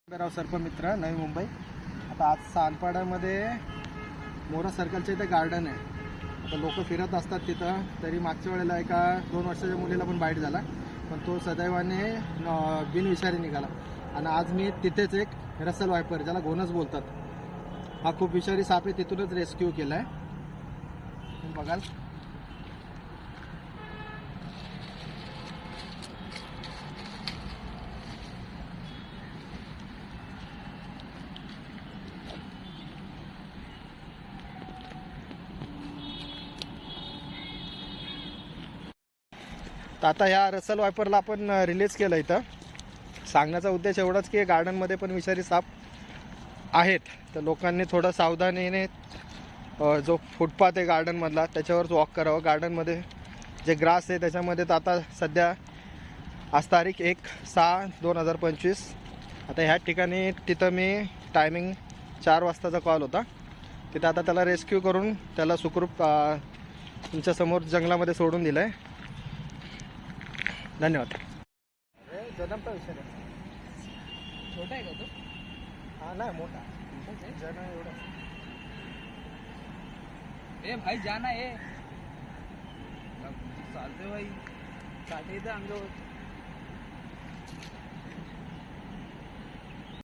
राव सर्पमित्र नवी मुंबई। आता आज सानपाड्यामध्ये मोरा सर्कलच्या इथे गार्डन आहे। आता लोक फिरत असतात तिथं। तरी मागच्या वेळेला एका 2 वर्षाच्या मुलीला पण बाईट झाला, पण तो सदैवाने बिनविषारी निघाला। आणि आज मी तिथेच एक रसल वायपर, ज्याला घोणस बोलतात, हा खूप विषारी साप आहे, तिथूनच रेस्क्यू केलाय। तुम्ही बघाल तर आता ह्या रसल वायपरला आपण रिलीज केलं। इथं सांगण्याचा उद्देश एवढाच की गार्डनमध्ये पण विषारी साप आहेत, तर लोकांनी थोडं सावधानीने जो फुटपाथ आहे गार्डनमधला त्याच्यावरच वॉक करावं। गार्डनमध्ये जे ग्रास आहे त्याच्यामध्ये तर आता सध्या आज तारीख 1/6/2025। आता ह्या ठिकाणी तिथं मी टायमिंग 4 वाजताचा कॉल होता, तिथं आता त्याला रेस्क्यू करून त्याला सुखरूप तुमच्यासमोर जंगलामध्ये सोडून दिलं आहे। धन्यवाद। जन्मता विषय छोटा आहे का तो? हा नाही मोठा जन एवढा। ए भाई जाना है, चालते भाई, चालते इथं अंगावर।